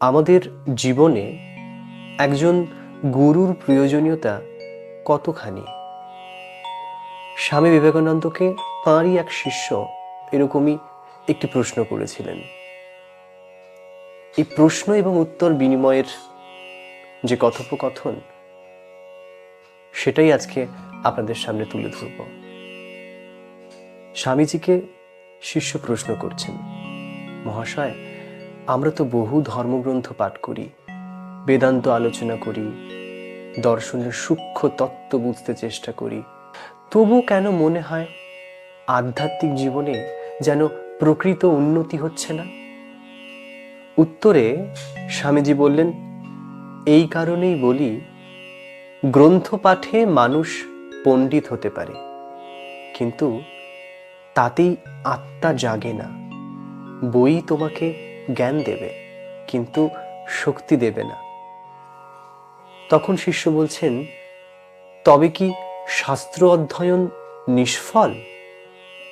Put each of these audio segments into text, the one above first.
আমাদের জীবনে একজন গুরুর প্রয়োজনীয়তা কতখানি। স্বামী বিবেকানন্দকে তাঁরই এক শিষ্য এরকমই একটি প্রশ্ন করেছিলেন। এই প্রশ্ন এবং উত্তর বিনিময়ের যে কথোপকথন, সেটাই আজকে আপনাদের সামনে তুলে ধরব। স্বামীজিকে শিষ্য প্রশ্ন করছেন, মহাশয়, আমরা তো বহু ধর্মগ্রন্থ পাঠ করি, বেদান্ত আলোচনা করি, দর্শনের সূক্ষ্ম তত্ত্ব বুঝতে চেষ্টা করি, তবু কেন মনে হয় আধ্যাত্মিক জীবনে যেন প্রকৃত উন্নতি হচ্ছে না? উত্তরে স্বামীজি বললেন, এই কারণেই বলি, গ্রন্থ পাঠে মানুষ পণ্ডিত হতে পারে, কিন্তু তাতেই আত্মা জাগে না। বই তোমাকে জ্ঞান দেবে, কিন্তু শক্তি দেবে না। তখন শিষ্য বলছেন, তবে কি শাস্ত্র অধ্যয়ন নিষ্ফল?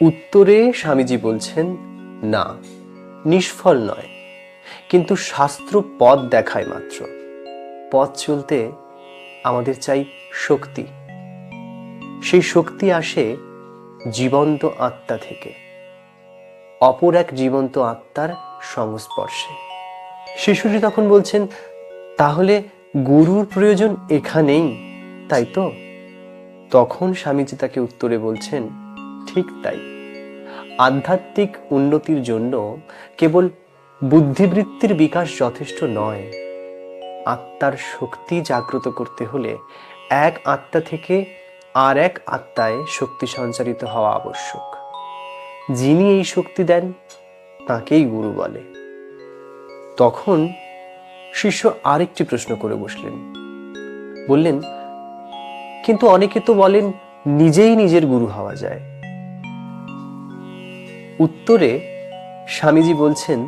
উত্তরে স্বামীজি বলছেন, না, নিষ্ফল নয়, কিন্তু শাস্ত্র পথ দেখায় মাত্র। পথ চলতে আমাদের চাই শক্তি। সেই শক্তি আসে জীবন্ত আত্মা থেকে, অপর এক জীবন্ত আত্মার সংস্পর্শে। শিশুটি তখন বলছেন, তাহলে গুরুর প্রয়োজন এখানেই, তাই তো? তখন স্বামীজি তাকে উত্তরে বলছেন, ঠিক তাই। আধ্যাত্মিক উন্নতির জন্য কেবল বুদ্ধিবৃত্তির বিকাশ যথেষ্ট নয়। আত্মার শক্তি জাগ্রত করতে হলে এক আত্মা থেকে আর এক আত্মায় শক্তি সঞ্চারিত হওয়া আবশ্যক। যিনি এই শক্তি দেন তাকেই গুরু বলে। তখন শিষ্য আরেকটি প্রশ্ন করে বসলেন, বললেন, কিন্তু অনেকে তো বলেন নিজেই নিজের গুরু হওয়া যায়। উত্তরে স্বামীজি বলছেন,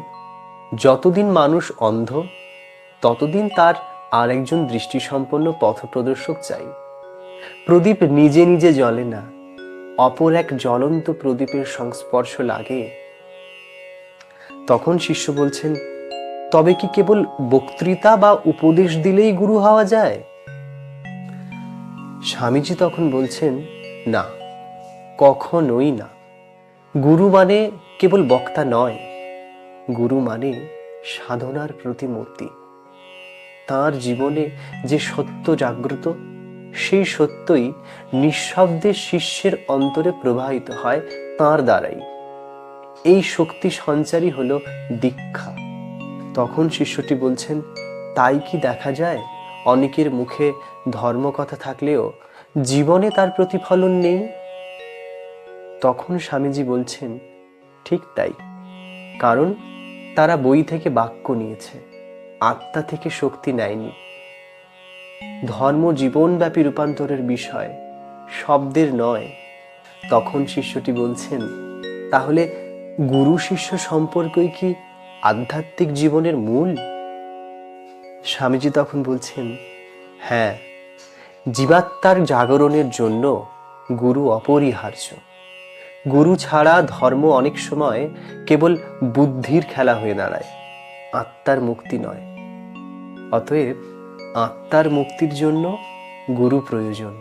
যতদিন মানুষ অন্ধ, ততদিন তার আর একজন দৃষ্টিসম্পন্ন পথপ্রদর্শক চাই। প্রদীপ নিজে নিজে জ্বলে না, অপর এক জ্বলন্ত প্রদীপের সংস্পর্শ লাগে। তখন শিষ্য বলছেন, তবে কি কেবল বক্তৃতা বা উপদেশ দিলেই গুরু হওয়া যায়? স্বামীজি তখন বলছেন, না, কখনোই না। গুরু মানে কেবল বক্তা নয়, গুরু মানে সাধনার প্রতিমূর্তি। তার জীবনে যে সত্য জাগ্রত, সেই সত্যই নিঃশব্দে শিষ্যের অন্তরে প্রবাহিত হয় তার দ্বারাই। এই শক্তি সঞ্চারই হলো দীক্ষা। তখন শিষ্যটি বলছেন, তাই কি দেখা যায় অনেকের মুখে ধর্মকথা থাকলেও জীবনে তার প্রতিফলন নেই? তখন স্বামীজি বলছেন, ঠিক তাই, কারণ তারা বই থেকে বাক্য নিয়েছে, আত্মা থেকে শক্তি নেয়নি। ধর্ম জীবনব্যাপী রূপান্তরের বিষয়, শব্দের নয়। তখন শিষ্যটি বলছেন, তাহলে গুরু শিষ্য সম্পর্কই কি আধ্যাত্মিক জীবনের মূল? স্বামীজি তখন বলছেন, হ্যাঁ, জীবাত্মার জাগরণের জন্য গুরু অপরিহার্য। গুরু ছাড়া ধর্ম অনেক সময় কেবল বুদ্ধির খেলা হয়ে দাঁড়ায়, আত্মার মুক্তি নয়। অতএব আত্মার মুক্তির জন্য গুরু প্রয়োজন।